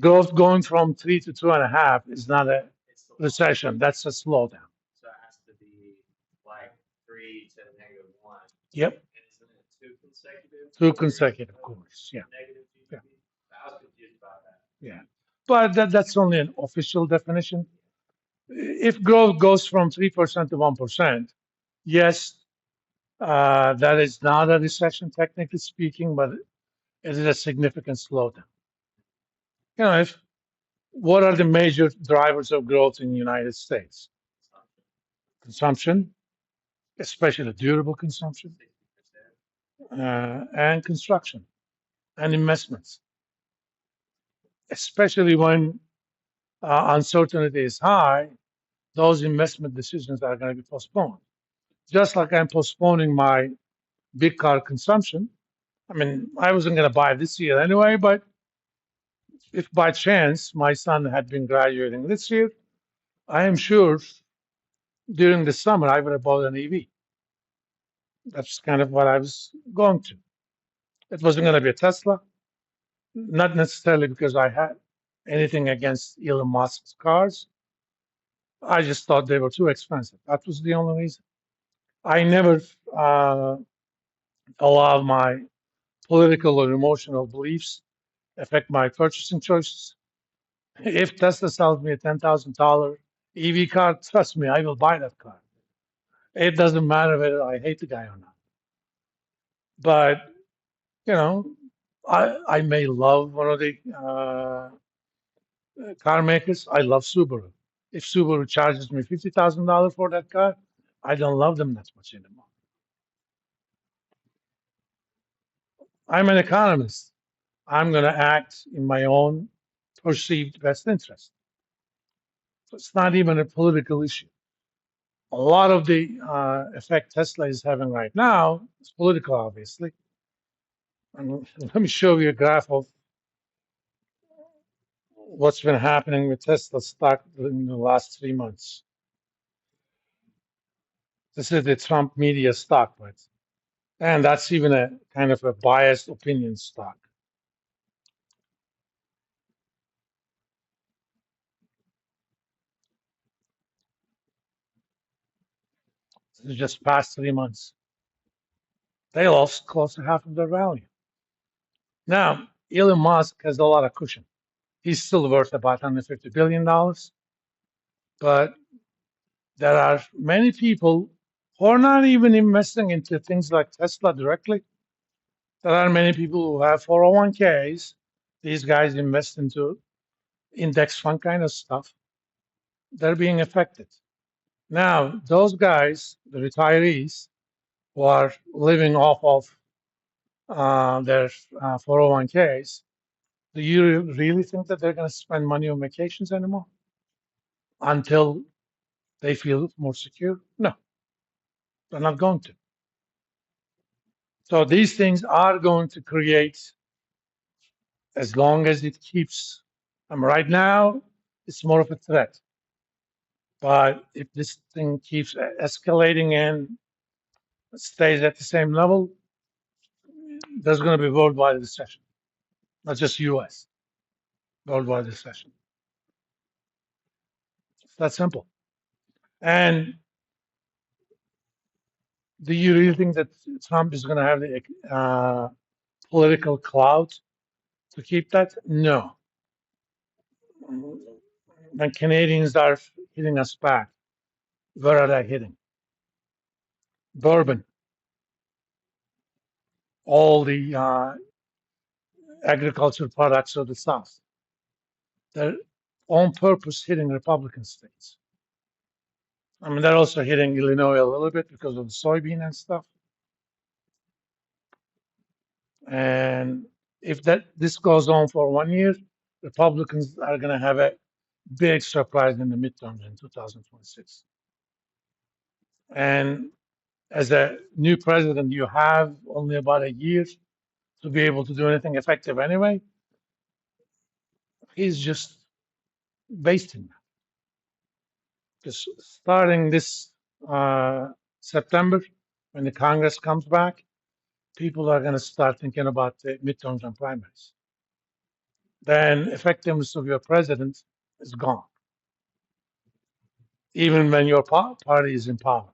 Growth going from 3 to 2.5 is not a recession. That's a slowdown. So it has to be like 3 to -1. Yep, And isn't it two consecutive? two consecutive quarters. Yeah, Negative GDP? yeah, I was confused about that. yeah. But that's only an official definition. If growth goes from 3% to 1%, yes, that is not a recession, technically speaking, but it is a significant slowdown. You know, if what are the major drivers of growth in the United States? Consumption, especially durable consumption, 60%. and construction and investments, especially when uncertainty is high, those investment decisions are going to be postponed. Just like I'm postponing my big car consumption. I mean, I wasn't going to buy this year anyway, but if by chance my son had been graduating this year, I am sure during the summer I would have bought an EV. That's kind of what I was going to. It wasn't going to be a Tesla, not necessarily because I had anything against Elon Musk's cars. I just thought they were too expensive. That was the only reason. I never allow my political or emotional beliefs affect my purchasing choices. If Tesla sells me a $10,000 EV car, trust me, I will buy that car. It doesn't matter whether I hate the guy or not. But you know, I may love one of the car makers. I love Subaru. If Subaru charges me $50,000 for that car, I don't love them that much anymore. I'm an economist. I'm going to act in my own perceived best interest. So it's not even a political issue. A lot of the effect Tesla is having right now is political, obviously. And let me show you a graph of what's been happening with Tesla stock in the last 3 months. This is the Trump media stock, right? And that's even a kind of a biased opinion stock. This is just past 3 months. They lost close to half of their value. Now, Elon Musk has a lot of cushion. He's still worth about $150 billion. But there are many people who are not even investing into things like Tesla directly. There are many people who have 401ks. These guys invest into index fund kind of stuff. They're being affected. Now, those guys, the retirees who are living off of their 401ks, do you really think that they're going to spend money on vacations anymore until they feel more secure? No, they're not going to. So these things are going to create, as long as it keeps, right now, it's more of a threat. But if this thing keeps escalating and stays at the same level, there's going to be worldwide recession, not just U.S. worldwide recession. It's that simple. And do you really think that Trump is going to have the political clout to keep that? No. When Canadians are hitting us back, where are they hitting? Bourbon, all the agricultural products of the South. They're on purpose hitting Republican states. I mean, they're also hitting Illinois a little bit because of the soybean and stuff. And if this goes on for 1 year, Republicans are going to have a big surprise in the midterms in 2026. And as a new president, you have only about a year to be able to do anything effective anyway. He's just wasting that. Because starting this September, when the Congress comes back, people are going to start thinking about the midterms and primaries. then effectiveness of your president is gone, even when your party is in power.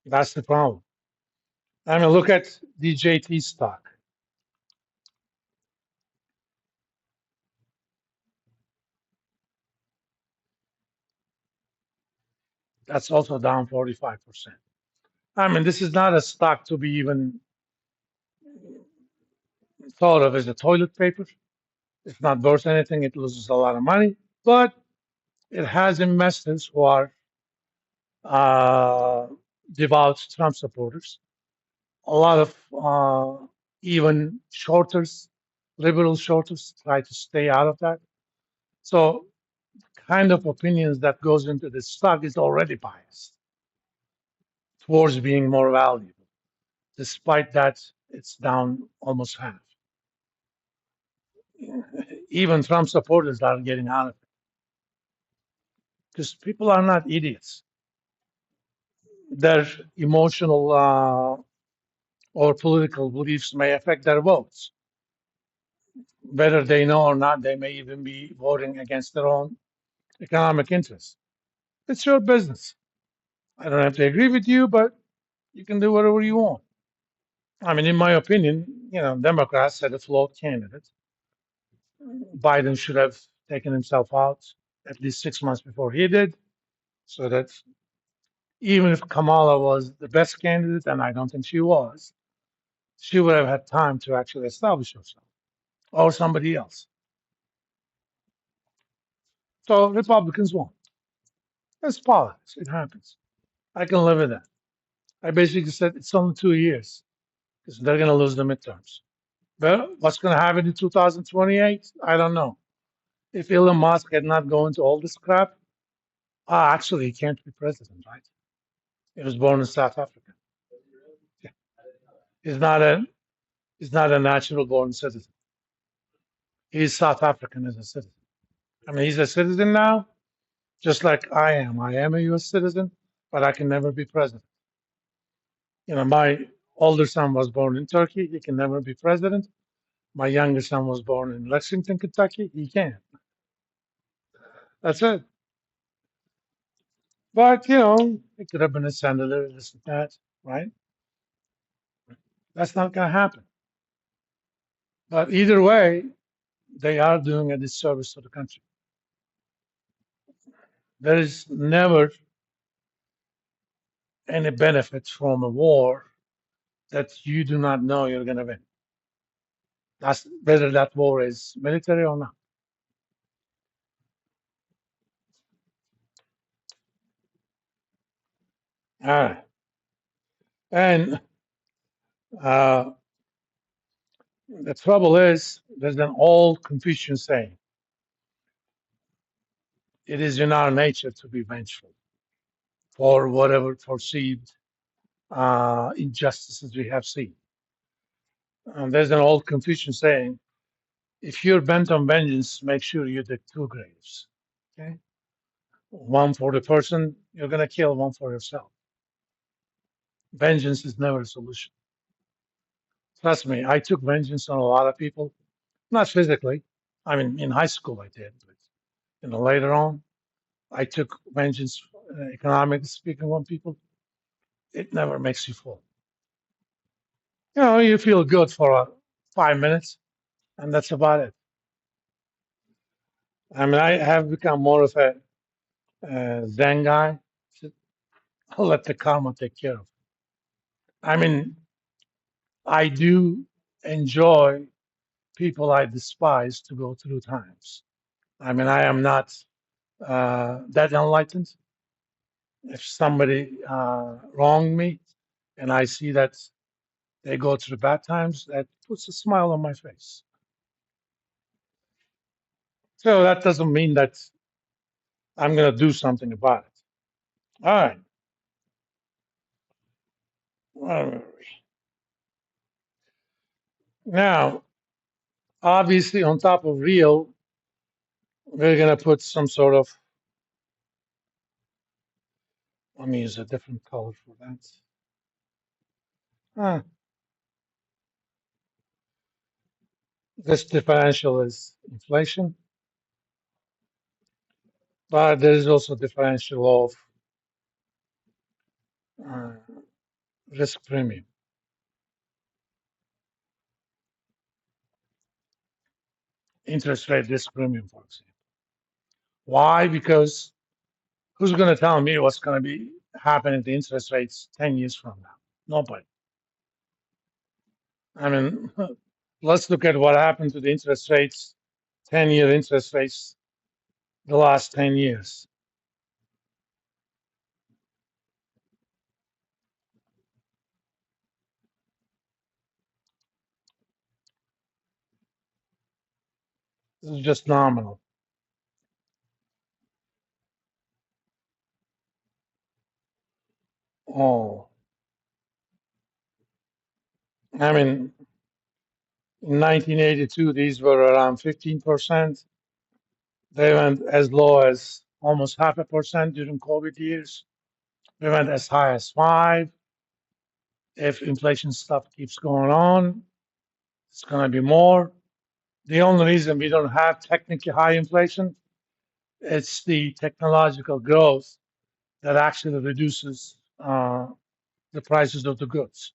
That's the problem. I mean, look at DJT stock. That's also down 45%. I mean, this is not a stock to be even thought of as a toilet paper. It's not worth anything. It loses a lot of money, but it has investors who are uh, devout Trump supporters. A lot of even shorters, liberal shorters, try to stay out of that. So, kind of opinions that goes into the stock is already biased towards being more valuable. Despite that, it's down almost half. Even Trump supporters are getting out of it because people are not idiots. Their emotional or political beliefs may affect their votes. Whether they know or not, they may even be voting against their own economic interests. It's your business. I don't have to agree with you, but you can do whatever you want. I mean, in my opinion, Democrats had a flawed candidate. Biden should have taken himself out at least 6 months before he did, so that even if Kamala was the best candidate, and I don't think she was, she would have had time to actually establish herself or somebody else. So Republicans won. It's politics. It happens. I can live with that. I basically said it's only 2 years because they're going to lose the midterms. Well, what's going to happen in 2028? I don't know. If Elon Musk had not gone into all this crap, actually, he can't be president, right? He was born in South Africa. Yeah. He's not a he's not a natural born citizen. He's South African as a citizen. I mean, he's a citizen now, just like I am. I am a U.S. citizen, but I can never be president. My older son was born in Turkey. He can never be president. My younger son was born in Lexington, Kentucky. He can. That's it. But, he could have been a senator, this and that, right? That's not going to happen. But either way, they are doing a disservice to the country. There is never any benefit from a war that you do not know you're going to win. That's whether that war is military or not. All right. And uh, the trouble is, there's an old Confucian saying, it is in our nature to be vengeful for whatever perceived injustices we have seen. There's an old Confucian saying, if you're bent on vengeance, make sure you dig two graves. Okay? One for the person you're going to kill, one for yourself. Vengeance is never a solution. Trust me, I took vengeance on a lot of people, not physically. I mean, in high school I did, but later on, I took vengeance, economically speaking, on people. It never makes you full. You feel good for 5 minutes, and that's about it. I mean, I have become more of a Zen guy. I'll let the karma take care of it. I mean, I do enjoy people I despise to go through times. I mean, I am not that enlightened. If somebody wronged me and I see that they go through bad times, that puts a smile on my face. So that doesn't mean that I'm going to do something about it. All right. Where were we? Now, obviously, on top of real, we're going to put some sort of, let me use a different color for that. Ah, This differential is inflation, but there is also differential of uh, risk premium, interest rate risk premium, for example. Why? Because who's going to tell me what's going to be happening to interest rates 10 years from now? Nobody. I mean, let's look at what happened to the interest rates, 10-year interest rates, the last 10 years. This is just nominal. Oh, I mean, in 1982, these were around 15%. They went as low as almost 0.5% during COVID years. They went as high as 5. If inflation stuff keeps going on, it's going to be more. The only reason we don't have technically high inflation, it's the technological growth that actually reduces the prices of the goods.